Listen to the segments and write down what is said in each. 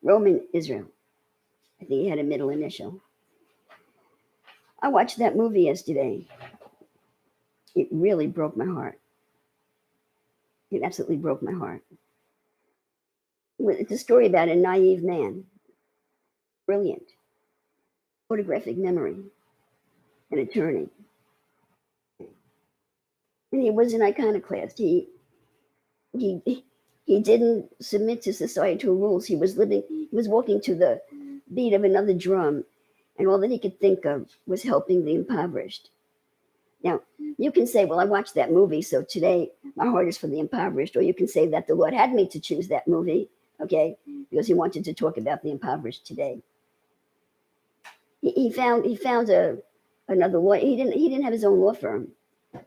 Roman Israel. I think he had a middle initial. I watched that movie yesterday. It really broke my heart. It absolutely broke my heart. It's a story about a naive man, brilliant, photographic memory, an attorney. And he was an iconoclast. He didn't submit to societal rules. He was walking to the beat of another drum, and all that he could think of was helping the impoverished. Now, you can say, well, I watched that movie, so today my heart is for the impoverished. Or you can say that the Lord had me to choose that movie, okay, because he wanted to talk about the impoverished today. He found another lawyer. He didn't have his own law firm.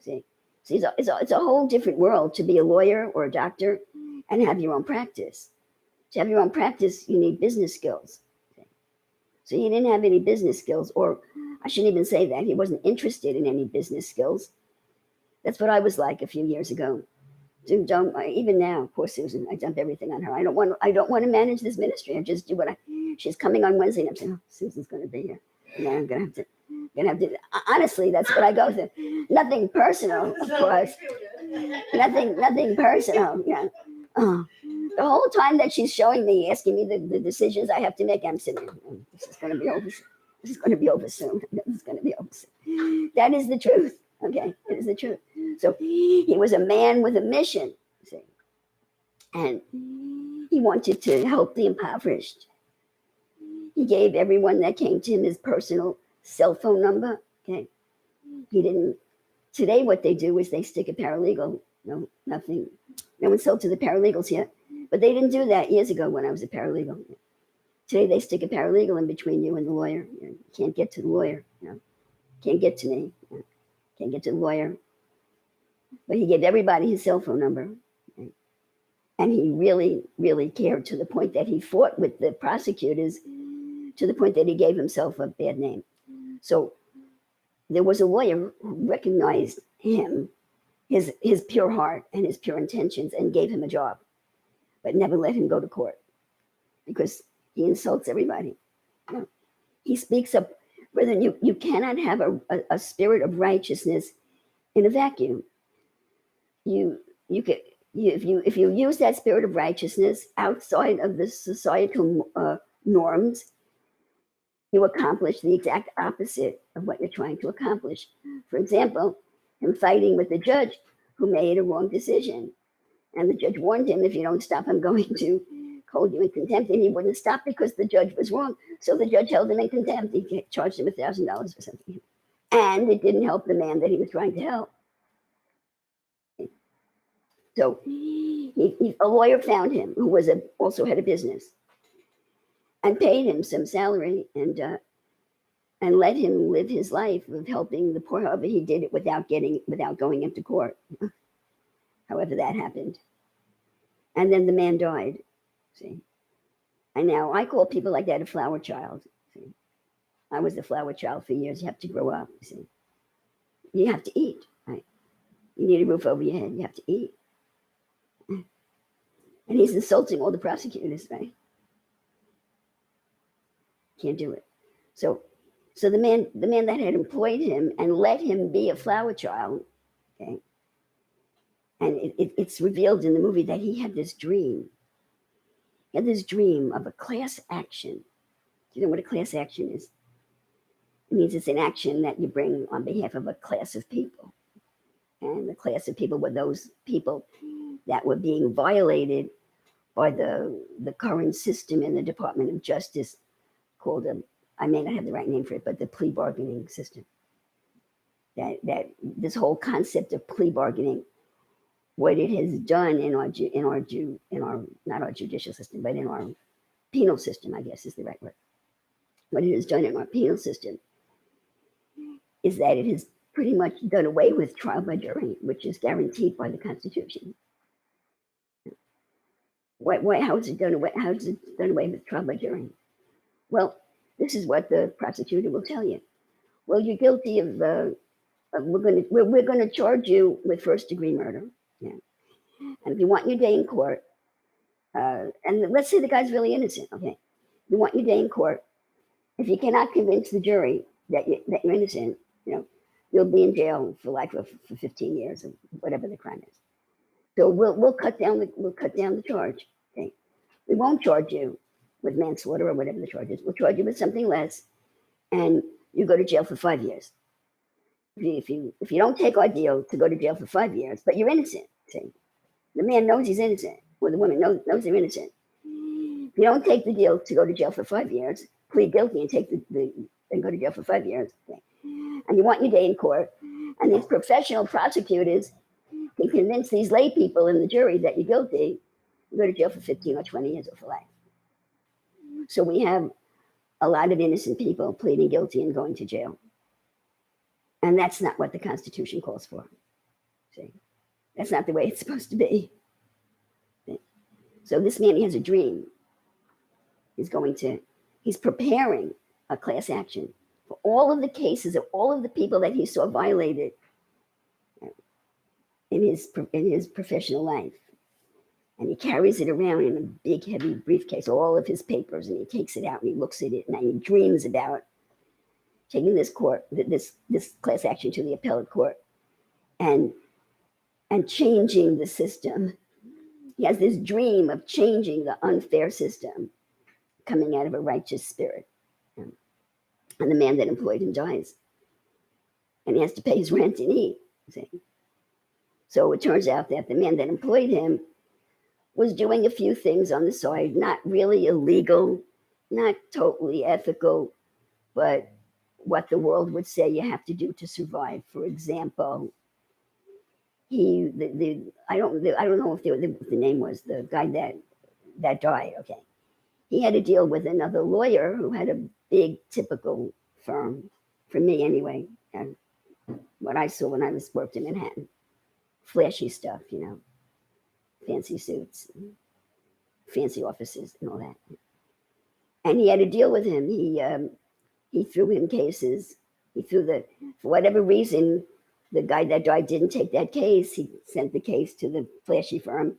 See, it's a whole different world to be a lawyer or a doctor and have your own practice. To have your own practice, you need business skills. So he didn't have any business skills, or I shouldn't even say that. He wasn't interested in any business skills. That's what I was like a few years ago. Even now, poor Susan, I dump everything on her. I don't want to manage this ministry. I just do she's coming on Wednesday, and I'm saying, oh, Susan's going to be here. And I'm going to have to. Honestly, that's what I go through. Nothing personal, of course. Nothing personal. Yeah. The whole time that she's showing me, asking me the decisions I have to make, I'm sitting there, this is going to be over. This is going to be over soon. This is going to be over soon. That is the truth. Okay, it is the truth. So he was a man with a mission, see, and he wanted to help the impoverished. He gave everyone that came to him his personal cell phone number. Okay, he didn't. Today, what they do is they stick a paralegal. No, nothing. No one's sold to the paralegals yet, but they didn't do that years ago when I was a paralegal. Today, they stick a paralegal in between you and the lawyer. You can't get to the lawyer. Can't get to me. Can't get to the lawyer. But he gave everybody his cell phone number. Okay? And he really, really cared to the point that he fought with the prosecutors to the point that he gave himself a bad name. So there was a lawyer who recognized him, his pure heart and his pure intentions, and gave him a job, but never let him go to court because he insults everybody. He speaks up. Brethren, you cannot have a spirit of righteousness in a vacuum. If you use that spirit of righteousness outside of the societal norms, you accomplish the exact opposite of what you're trying to accomplish. For example, him fighting with the judge who made a wrong decision. And the judge warned him, if you don't stop, I'm going to hold you in contempt. And he wouldn't stop because the judge was wrong. So the judge held him in contempt. He charged him $1,000 or something. And it didn't help the man that he was trying to help. So a lawyer found him who was also had a business and paid him some salary and let him live his life of helping the poor. However, he did it without going into court. However that happened. And then the man died. See? And now I call people like that a flower child. See? I was a flower child for years. You have to grow up. See? You have to eat. Right? You need a roof over your head. You have to eat. And he's insulting all the prosecutors, right? Can't do it. So the man that had employed him and let him be a flower child, okay, and it's revealed in the movie that he had this dream. He had this dream of a class action. Do you know what a class action is? It means it's an action that you bring on behalf of a class of people. And the class of people were those people that were being violated by the current system in the Department of Justice called, I may not have the right name for it, but the plea bargaining system. That this whole concept of plea bargaining, what it has done in our not our judicial system, but in our penal system, I guess is the right word. What it has done in our penal system is that it has pretty much done away with trial by jury, which is guaranteed by the Constitution. How is it done away? How is it done away with trial by jury? Well, this is what the prosecutor will tell you. Well, you're guilty of we're going to charge you with first-degree murder. Yeah. And if you want your day in court, And let's say the guy's really innocent. Okay, you want your day in court. If you cannot convince the jury that you're innocent, you know, you'll be in jail for life for 15 years or whatever the crime is. So we'll cut down the charge. Okay, we won't charge you with manslaughter or whatever the charge is. We'll charge you with something less, and you go to jail for 5 years. If you don't take our deal, to go to jail for 5 years, but you're innocent. See, the man knows he's innocent, or the woman knows they're innocent. If you don't take the deal to go to jail for 5 years, plead guilty and take and go to jail for 5 years. Okay. And you want your day in court, and these professional prosecutors can convince these lay people in the jury that you're guilty, you go to jail for 15 or 20 years or for life. So we have a lot of innocent people pleading guilty and going to jail. And that's not what the Constitution calls for. See? That's not the way it's supposed to be. So this man, he has a dream. He's preparing a class action for all of the cases of all of the people that he saw violated in his professional life. And he carries it around in a big, heavy briefcase, all of his papers, and he takes it out and he looks at it and he dreams about taking this class action to the appellate court and changing the system. He has this dream of changing the unfair system coming out of a righteous spirit. And the man that employed him dies. And he has to pay his rent and eat. See? So it turns out that the man that employed him was doing a few things on the side, not really illegal, not totally ethical, but what the world would say you have to do to survive. For example, I don't know if the name was the guy that died. Okay, he had to deal with another lawyer who had a big typical firm, for me anyway, and what I saw when I worked in Manhattan, flashy stuff, fancy suits, fancy offices, and all that. And he had to deal with him. He threw him cases. For whatever reason, the guy that died didn't take that case. He sent the case to the flashy firm,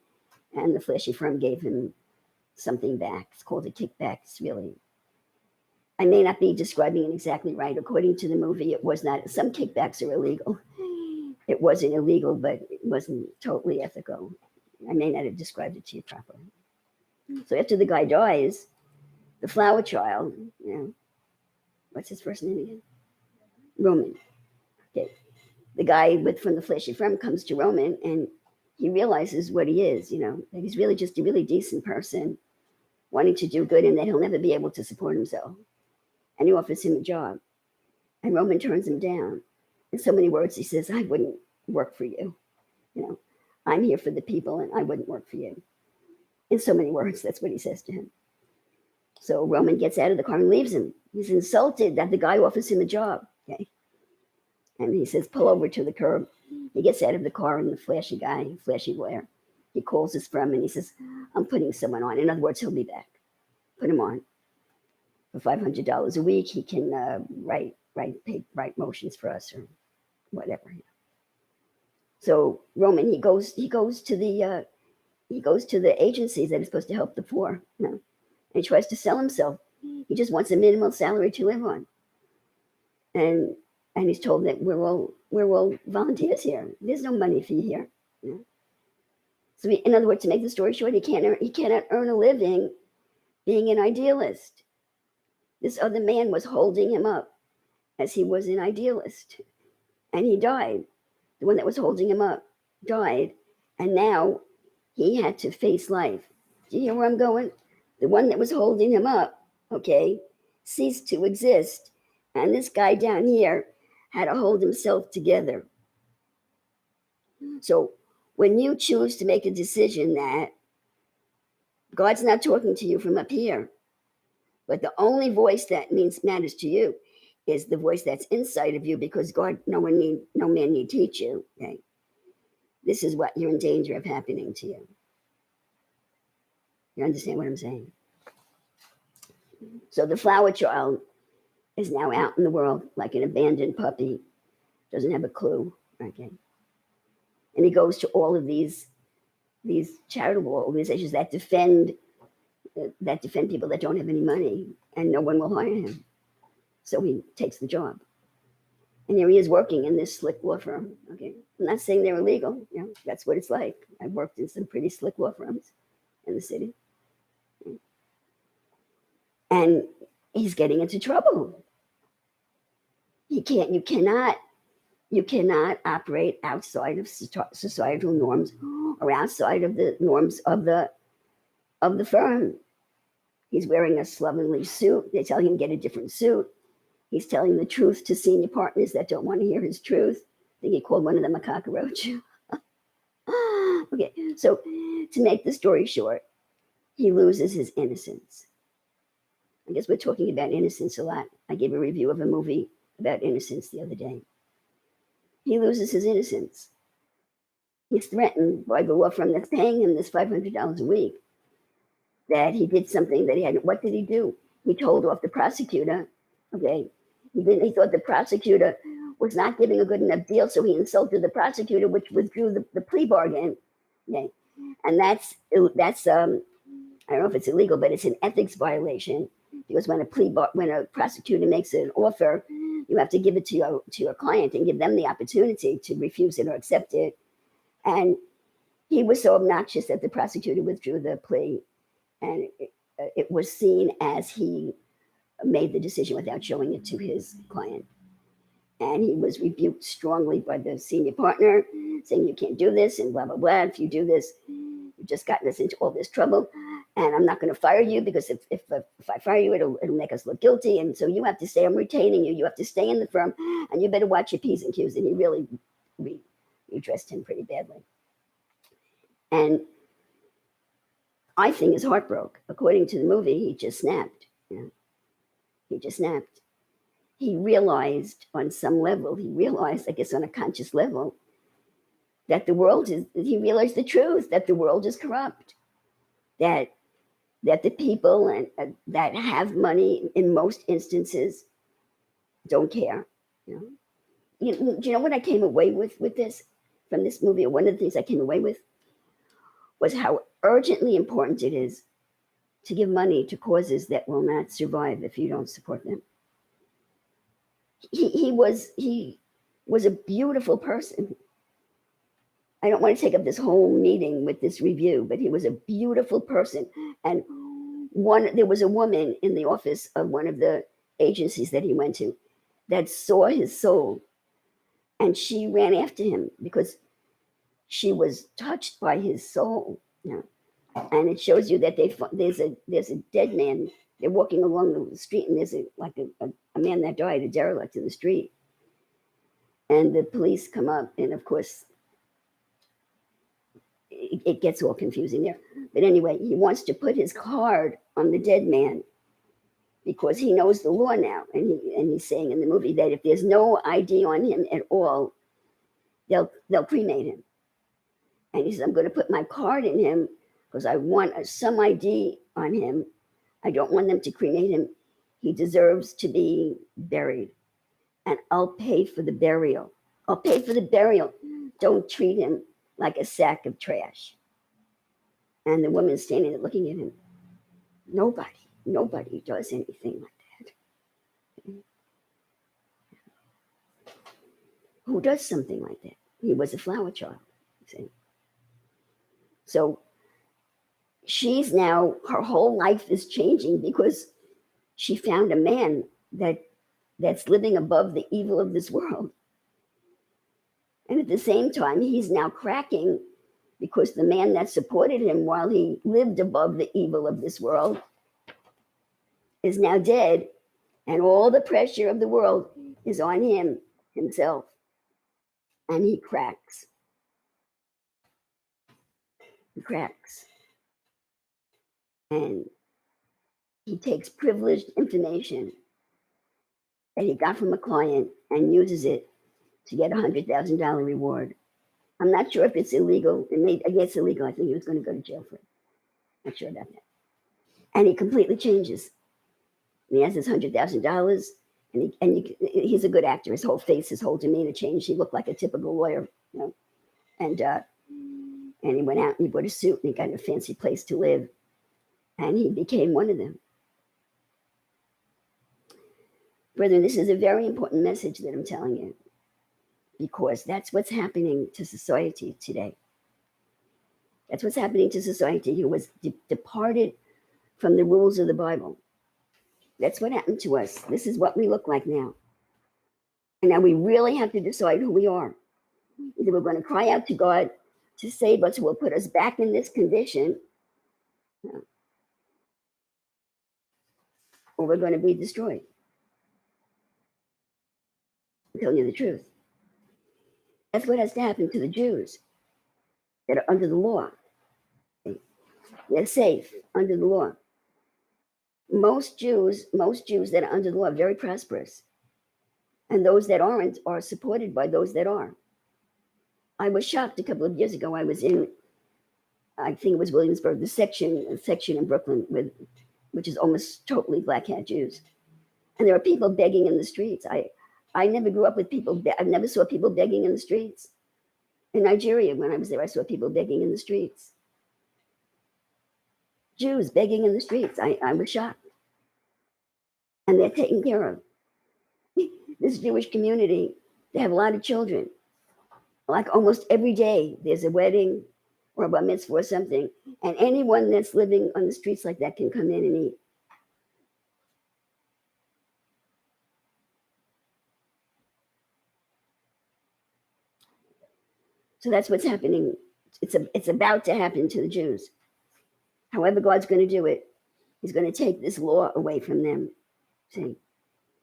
and the flashy firm gave him something back. It's called a kickback. It's really, I may not be describing it exactly right. According to the movie, it was not. Some kickbacks are illegal. It wasn't illegal, but it wasn't totally ethical. I may not have described it to you properly. So after the guy dies, the flower child, what's his first name again? Roman. Okay. The guy from the flashy firm comes to Roman, and he realizes what he is, that he's really just a really decent person wanting to do good, and that he'll never be able to support himself. And he offers him a job. And Roman turns him down. In so many words, he says, I wouldn't work for you. I'm here for the people, and I wouldn't work for you. In so many words, that's what he says to him. So Roman gets out of the car and leaves him. He's insulted that the guy offers him a job. Okay. And he says, pull over to the curb. He gets out of the car, and the flashy lawyer, he calls his firm and he says, I'm putting someone on. In other words, he'll be back. Put him on. For $500 a week, he can write motions for us or whatever. So Roman, he goes to the agencies that are supposed to help the poor. And he tries to sell himself. He just wants a minimal salary to live on. And he's told that we're all volunteers here. There's no money for you here. So in other words, to make the story short, he cannot earn a living being an idealist. This other man was holding him up as he was an idealist. And he died. The one that was holding him up died. And now he had to face life. Do you hear where I'm going? The one that was holding him up, ceased to exist. And this guy down here had to hold himself together. So when you choose to make a decision that God's not talking to you from up here, but the only voice that matters to you is the voice that's inside of you, because God, no man need teach you. Okay? This is what you're in danger of happening to you. You understand what I'm saying? So the flower child is now out in the world like an abandoned puppy, doesn't have a clue. Okay. And he goes to all of these these charitable organizations that defend people that don't have any money, and no one will hire him. So he takes the job. And here he is working in this slick law firm. Okay, I'm not saying they're illegal. That's what it's like. I've worked in some pretty slick law firms in the city. And he's getting into trouble. You cannot operate outside of societal norms or outside of the norms of the firm. He's wearing a slovenly suit. They tell him to get a different suit. He's telling the truth to senior partners that don't want to hear his truth. I think he called one of them a cockroach. Okay, so to make the story short, he loses his innocence. I guess we're talking about innocence a lot. I gave a review of a movie about innocence the other day. He loses his innocence. He's threatened by the law firm that's paying him this $500 a week that he did something that he hadn't. What did he do? He told off the prosecutor. Okay, he thought the prosecutor was not giving a good enough deal, so he insulted the prosecutor, which withdrew the plea bargain. Okay, and that's I don't know if it's illegal, but it's an ethics violation, because when a prosecutor makes an offer, you have to give it to your client and give them the opportunity to refuse it or accept it. And he was so obnoxious that the prosecutor withdrew the plea, and it was seen as he made the decision without showing it to his client. And he was rebuked strongly by the senior partner, saying, you can't do this, and blah, blah, blah. If you do this, you've just gotten us into all this trouble. And I'm not going to fire you, because if I fire you, it'll make us look guilty. And so you have to stay. I'm retaining you. You have to stay in the firm, and you better watch your P's and Q's. And he really addressed him pretty badly. And I think his heart broke. According to the movie, he just snapped. He just snapped. He realized on some level, I guess on a conscious level, that he realized the truth, that the world is corrupt, that the people that have money in most instances don't care. Do you know what I came away with this, from this movie? Or one of the things I came away with was how urgently important it is to give money to causes that will not survive if you don't support them. He was a beautiful person. I don't want to take up this whole meeting with this review, but he was a beautiful person. And there was a woman in the office of one of the agencies that he went to that saw his soul, and she ran after him because she was touched by his soul. And it shows you that there's a dead man. They're walking along the street, and there's a man that died, a derelict in the street. And the police come up, and of course, it gets all confusing there. But anyway, he wants to put his card on the dead man because he knows the law now. And he's saying in the movie that if there's no ID on him at all, they'll cremate him. And he says, I'm going to put my card in him because I want some ID on him. I don't want them to cremate him. He deserves to be buried. And I'll pay for the burial. I'll pay for the burial. Don't treat him like a sack of trash. And the woman's standing there looking at him. Nobody does anything like that. Who does something like that? He was a flower child. See? So she's now, her whole life is changing because she found a man that's living above the evil of this world. And at the same time, he's now cracking because the man that supported him while he lived above the evil of this world is now dead. And all the pressure of the world is on himself. And he cracks. And he takes privileged information that he got from a client and uses it to get a $100,000 reward. I'm not sure if it's illegal. I guess it's illegal. I think he was going to go to jail for it. Not sure about that. And he completely changes. And he has this $100,000, and he's a good actor. His whole face, his whole demeanor changed. He looked like a typical lawyer, And And he went out and he bought a suit and he got a fancy place to live. And he became one of them. Brethren, this is a very important message that I'm telling you, because that's what's happening to society today. That's what's happening to society who was departed from the rules of the Bible. That's what happened to us. This is what we look like now. And now we really have to decide who we are. Either we're going to cry out to God to save us, who will put us back in this condition, or we're going to be destroyed. I'm telling you the truth. That's what has to happen to the Jews that are under the law. They're safe under the law. Most Jews that are under the law are very prosperous. And those that aren't are supported by those that are. I was shocked a couple of years ago. I was in, I think it was Williamsburg, the section in Brooklyn, which is almost totally black hat Jews. And there are people begging in the streets. I never grew up with people, I never saw people begging in the streets. In Nigeria, when I was there, I saw people begging in the streets. Jews begging in the streets. I was shocked. And they're taken care of. This Jewish community, they have a lot of children. Like almost every day, there's a wedding or a bar mitzvah or something. And anyone that's living on the streets like that can come in and eat. So that's what's happening. It's about to happen to the Jews. However God's going to do it, he's going to take this law away from them. See?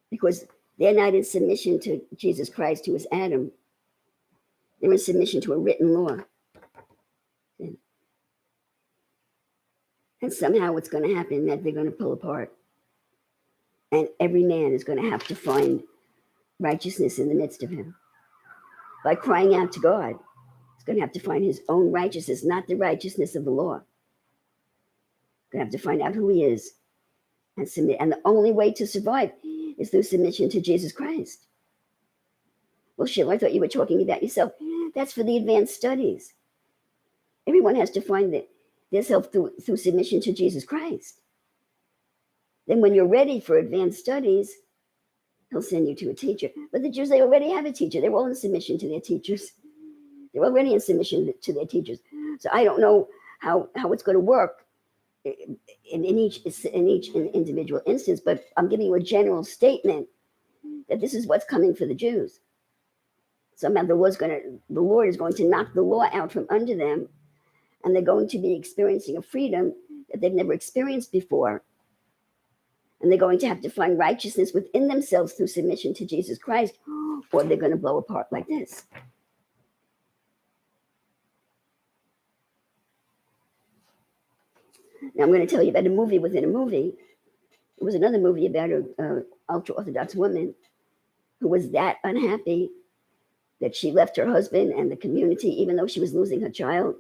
Because they're not in submission to Jesus Christ, who is Adam. They're in submission to a written law. See? And somehow what's going to happen that they're going to pull apart. And every man is going to have to find righteousness in the midst of him. By crying out to God, he's going to have to find his own righteousness, not the righteousness of the law. He's going to have to find out who he is and submit. And the only way to survive is through submission to Jesus Christ. Well, Sheila, I thought you were talking about yourself. That's for the advanced studies. Everyone has to find that their self through submission to Jesus Christ. Then when you're ready for advanced studies, he'll send you to a teacher. But the Jews, they already have a teacher. They're all in submission to their teachers. They're already in submission to their teachers. So I don't know how it's going to work in each individual instance, but I'm giving you a general statement that this is what's coming for the Jews. Somehow the Lord is going to knock the law out from under them, and they're going to be experiencing a freedom that they've never experienced before. And they're going to have to find righteousness within themselves through submission to Jesus Christ, or they're going to blow apart like this. Now I'm going to tell you about a movie within a movie. It was another movie about an ultra-Orthodox woman who was that unhappy that she left her husband and the community, even though she was losing her child.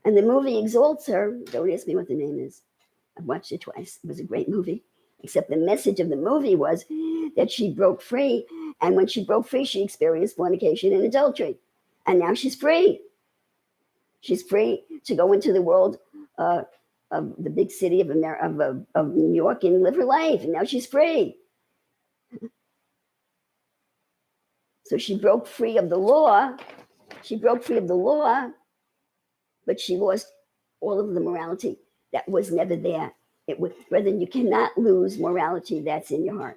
And the movie exalts her. Don't ask me what the name is. I've watched it twice. It was a great movie. Except the message of the movie was that she broke free. And when she broke free, she experienced fornication and adultery. And now she's free. She's free to go into the world of the big city of New York and live her life. And now she's free. So she broke free of the law. She broke free of the law, but she lost all of the morality that was never there. Brethren, you cannot lose morality that's in your heart.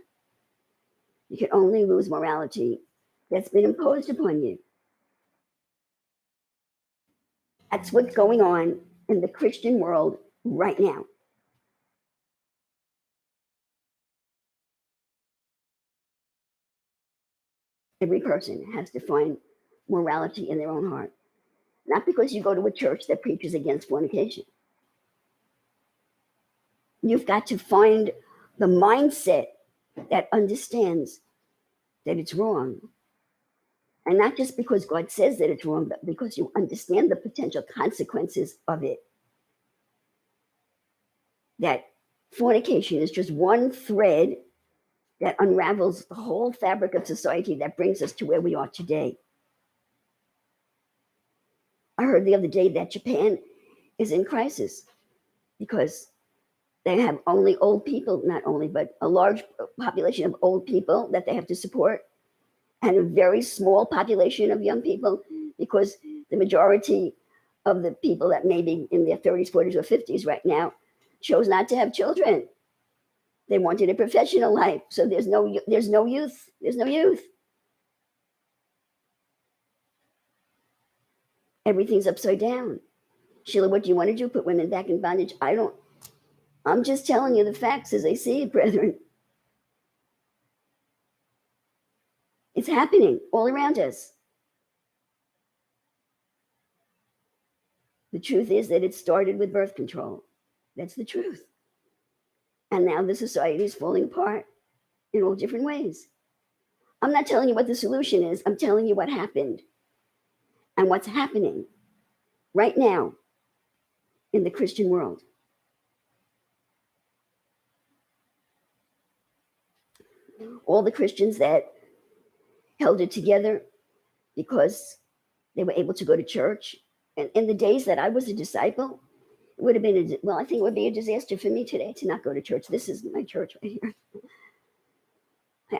You can only lose morality that's been imposed upon you. That's what's going on in the Christian world right now. Every person has to find morality in their own heart. Not because you go to a church that preaches against fornication. You've got to find the mindset that understands that it's wrong. And not just because God says that it's wrong, but because you understand the potential consequences of it. That fornication is just one thread that unravels the whole fabric of society that brings us to where we are today. I heard the other day that Japan is in crisis because they have only old people, not only, but a large population of old people that they have to support, and a very small population of young people, because the majority of the people that may be in their 30s, 40s, or 50s right now chose not to have children. They wanted a professional life, so there's no youth. There's no youth. Everything's upside down. Sheila, what do you want to do? Put women back in bondage? I'm just telling you the facts as I see it, brethren. It's happening all around us. The truth is that it started with birth control. That's the truth. And now the society is falling apart in all different ways. I'm not telling you what the solution is. I'm telling you what happened and what's happening right now in the Christian world. All the Christians that held it together because they were able to go to church. And in the days that I was a disciple, it would have been, I think it would be a disaster for me today to not go to church. This is my church right here.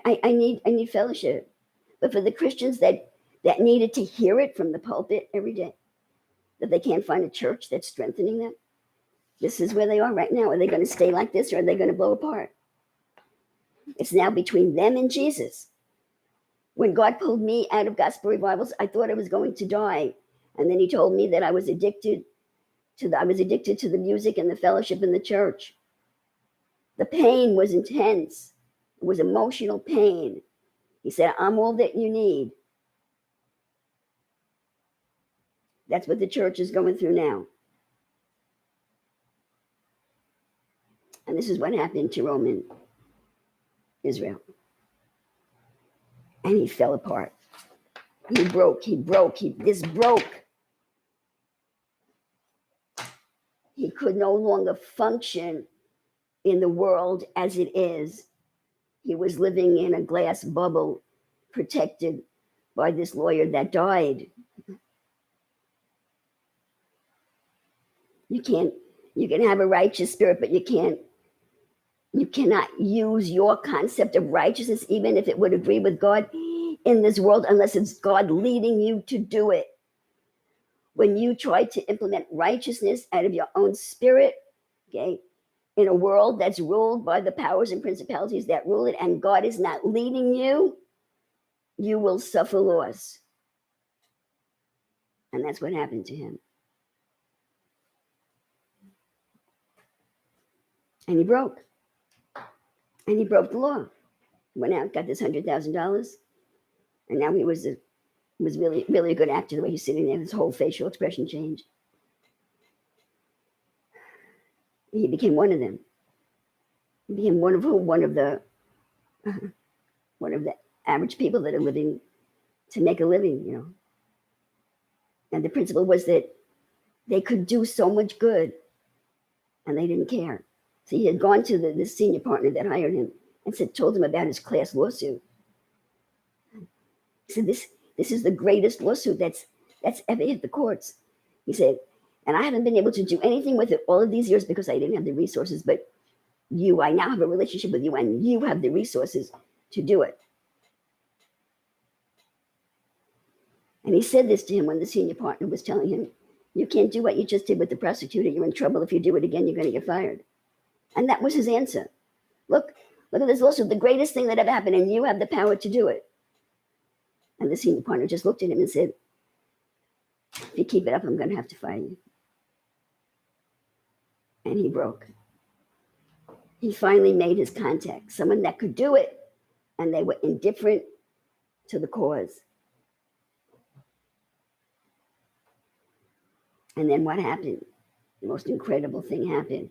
I need fellowship. But for the Christians that needed to hear it from the pulpit every day, that they can't find a church that's strengthening them, this is where they are right now. Are they going to stay like this, or are they going to blow apart? It's now between them and Jesus. When God pulled me out of gospel revivals, I thought I was going to die. And then he told me that I was addicted to the music and the fellowship in the church. The pain was intense. It was emotional pain. He said, I'm all that you need. That's what the church is going through now. And this is what happened to Roman Israel. And he fell apart. He broke. This broke. He could no longer function in the world as it is. He was living in a glass bubble protected by this lawyer that died. You can have a righteous spirit, but you cannot use your concept of righteousness, even if it would agree with God, in this world, unless it's God leading you to do it. When you try to implement righteousness out of your own spirit, okay, in a world that's ruled by the powers and principalities that rule it, and God is not leading you, you will suffer loss. And that's what happened to him. And he broke. And he broke the law. Went out, got this $100,000, and now he was really, really a good actor. The way he's sitting there, his whole facial expression changed. He became one of them. He became one of the average people that are living to make a living, you know. And the principle was that they could do so much good, and they didn't care. So he had gone to the senior partner that hired him and told him about his class lawsuit. He said, this is the greatest lawsuit that's ever hit the courts. He said, and I haven't been able to do anything with it all of these years because I didn't have the resources, but I now have a relationship with you, and you have the resources to do it. And he said this to him when the senior partner was telling him, you can't do what you just did with the prosecutor. You're in trouble. If you do it again, you're going to get fired. And that was his answer. Look at this lawsuit, the greatest thing that ever happened, and you have the power to do it. And the senior partner just looked at him and said, if you keep it up, I'm going to have to fire you. And he broke. He finally made his contact, someone that could do it, and they were indifferent to the cause. And then what happened? The most incredible thing happened.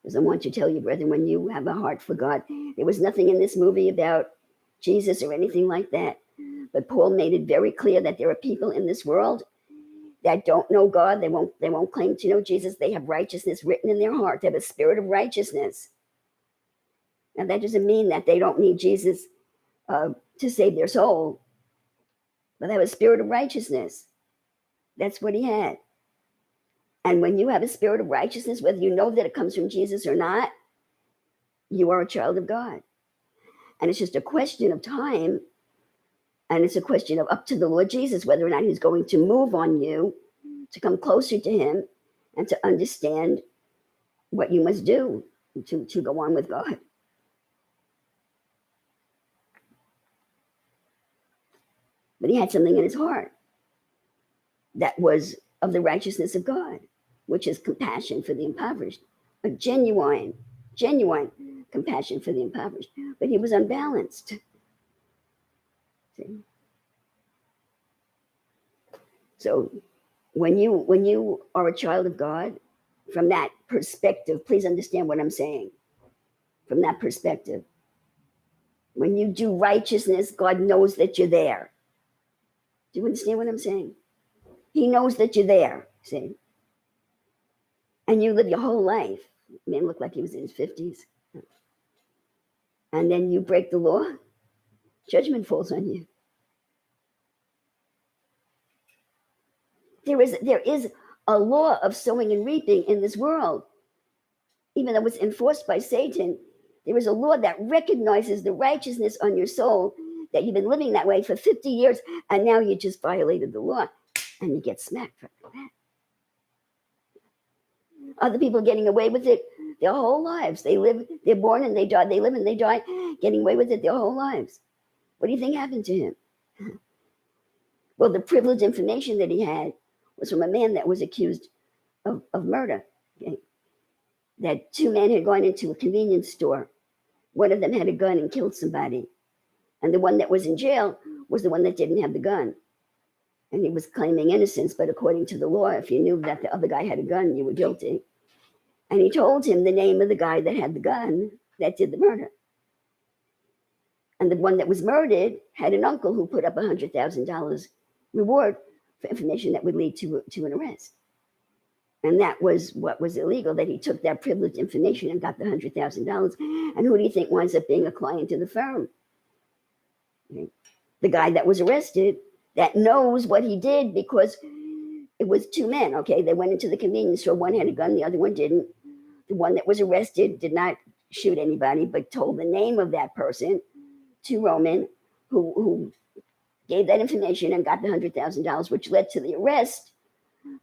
Because I want to tell you, brethren, when you have a heart for God, there was nothing in this movie about Jesus or anything like that. But Paul made it very clear that there are people in this world that don't know God. They won't claim to know Jesus. They have righteousness written in their heart. They have a spirit of righteousness. Now, that doesn't mean that they don't need Jesus to save their soul. But they have a spirit of righteousness. That's what he had. And when you have a spirit of righteousness, whether you know that it comes from Jesus or not, you are a child of God. And it's just a question of time. And it's a question of up to the Lord Jesus, whether or not he's going to move on you to come closer to him and to understand what you must do to go on with God. But he had something in his heart that was of the righteousness of God, which is compassion for the impoverished, a genuine compassion for the impoverished. But he was unbalanced. See? So when you are a child of God, from that perspective, please understand what I'm saying. From that perspective, when you do righteousness, God knows that you're there. Do you understand what I'm saying? He knows that you're there, see? And you live your whole life. The man looked like he was in his 50s. And then you break the law, judgment falls on you. There is a law of sowing and reaping in this world. Even though it's enforced by Satan, there is a law that recognizes the righteousness on your soul, that you've been living that way for 50 years, and now you just violated the law, and you get smacked for that. Other people getting away with it their whole lives. They're born and they die, they live and they die, getting away with it their whole lives. What do you think happened to him? Well, the privileged information that he had was from a man that was accused of murder. Okay? That two men had gone into a convenience store. One of them had a gun and killed somebody. And the one that was in jail was the one that didn't have the gun. And he was claiming innocence, but according to the law, if you knew that the other guy had a gun, you were guilty. And he told him the name of the guy that had the gun that did the murder. And the one that was murdered had an uncle who put up $100,000 reward for information that would lead to an arrest. And that was what was illegal, that he took that privileged information and got the $100,000. And who do you think winds up being a client to the firm? Okay. The guy that was arrested, that knows what he did, because it was two men, okay? They went into the convenience store. One had a gun, the other one didn't. The one that was arrested did not shoot anybody, but told the name of that person to Roman, who gave that information and got the $100,000, which led to the arrest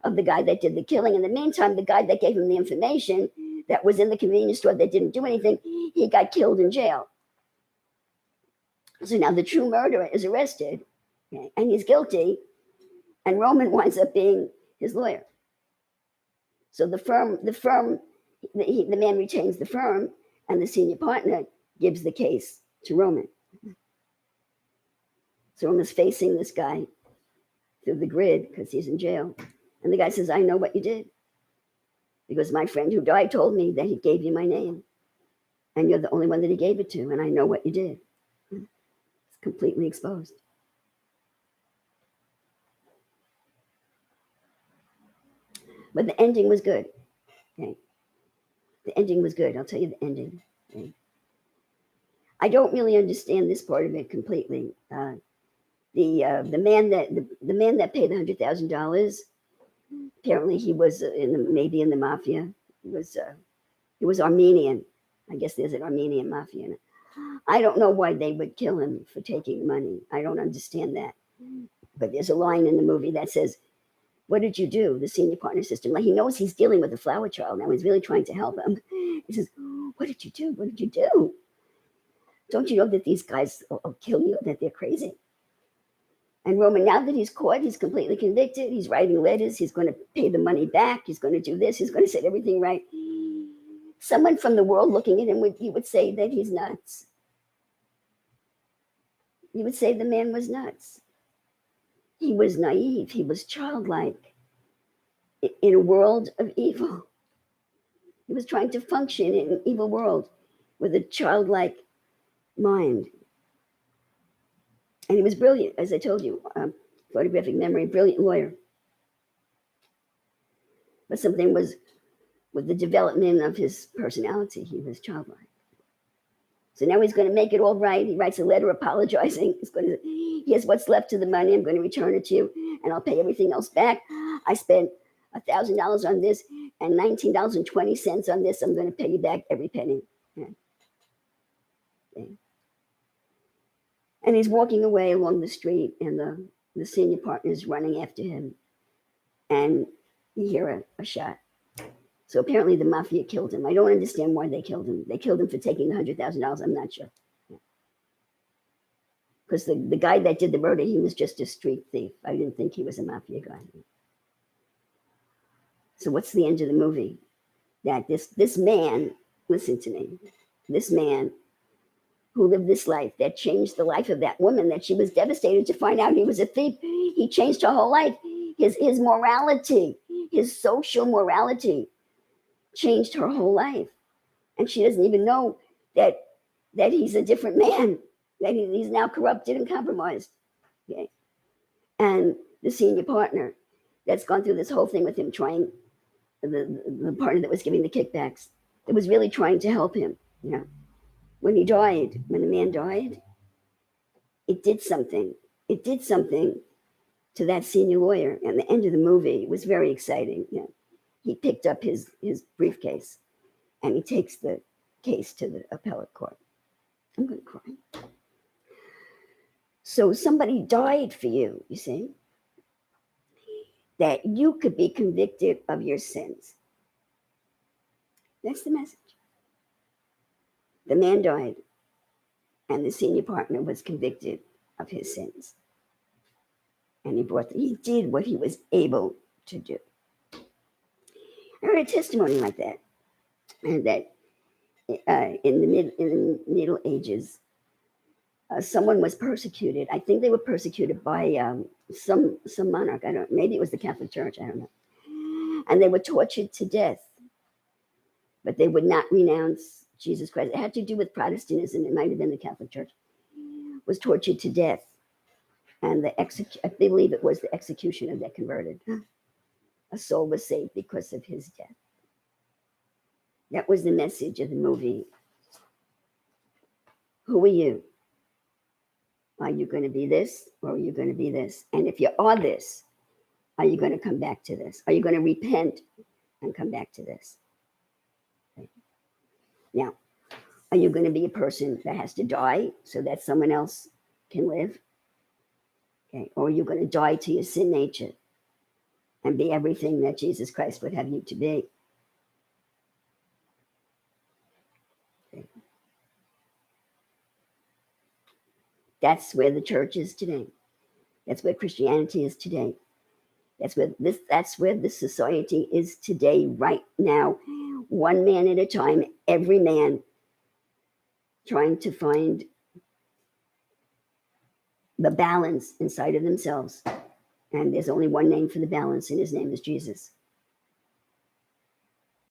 of the guy that did the killing. In the meantime, the guy that gave him the information that was in the convenience store that didn't do anything, he got killed in jail. So now the true murderer is arrested, okay, and he's guilty, and Roman winds up being his lawyer. So the man retains the firm, and the senior partner gives the case to Roman. So Roman's facing this guy through the grid because he's in jail. And the guy says, I know what you did, because my friend who died told me that he gave you my name, and you're the only one that he gave it to, and I know what you did. It's completely exposed. But the ending was good. Okay. The ending was good. I'll tell you the ending. Okay. I don't really understand this part of it completely. The man that paid the $100,000, apparently he was maybe in the mafia. He was Armenian. I guess there's an Armenian mafia in it. I don't know why they would kill him for taking money. I don't understand that. But there's a line in the movie that says, what did you do? The senior partner system. Like, he knows he's dealing with a flower child now. He's really trying to help him. He says, what did you do? What did you do? Don't you know that these guys will kill you, that they're crazy? And Roman, now that he's caught, he's completely convicted. He's writing letters. He's going to pay the money back. He's going to do this. He's going to set everything right. Someone from the world looking at him would say that he's nuts. You would say the man was nuts. He was naive. He was childlike in a world of evil. He was trying to function in an evil world with a childlike mind. And he was brilliant, as I told you, photographic memory, brilliant lawyer. But something was with the development of his personality. He was childlike. So now he's going to make it all right. He writes a letter apologizing. Here's what's left of the money. I'm going to return it to you, and I'll pay everything else back. I spent $1,000 on this and $19.20 on this. I'm going to pay you back every penny. Yeah. Okay. And he's walking away along the street, and the senior partner is running after him. And you hear a shot. So apparently the mafia killed him. I don't understand why they killed him. They killed him for taking the $100,000. I'm not sure. Because the guy that did the murder, he was just a street thief. I didn't think he was a mafia guy. So what's the end of the movie? That this man, listen to me, this man who lived this life that changed the life of that woman, that she was devastated to find out he was a thief. He changed her whole life. His morality, his social morality changed her whole life. And she doesn't even know that he's a different man, that he's now corrupted and compromised. Okay. And the senior partner that's gone through this whole thing with him, trying, the partner that was giving the kickbacks, that was really trying to help him. You know, when the man died, it did something. It did something to that senior lawyer. And the end of the movie was very exciting. You know, he picked up his briefcase and he takes the case to the appellate court. I'm going to cry. So somebody died for you, you see, that you could be convicted of your sins. That's the message. The man died, and the senior partner was convicted of his sins. And he did what he was able to do. I heard a testimony like that, and that in the Middle Ages, someone was persecuted. I think they were persecuted by some monarch. I don't. Maybe it was the Catholic Church. I don't know. And they were tortured to death, but they would not renounce Jesus Christ. It had to do with Protestantism. It might have been the Catholic Church. Was tortured to death, and I believe it was the execution of that converted. A soul was saved because of his death. That was the message of the movie. Who are you? Are you going to be this, or are you going to be this? And if you are this, are you going to come back to this? Are you going to repent and come back to this? Okay. Now, are you going to be a person that has to die so that someone else can live? Okay. Or are you going to die to your sin nature and be everything that Jesus Christ would have you to be? Okay. That's where the church is today. That's where Christianity is today. That's where this society is today, right now. One man at a time, every man trying to find the balance inside of themselves. And there's only one name for the balance, and his name is Jesus.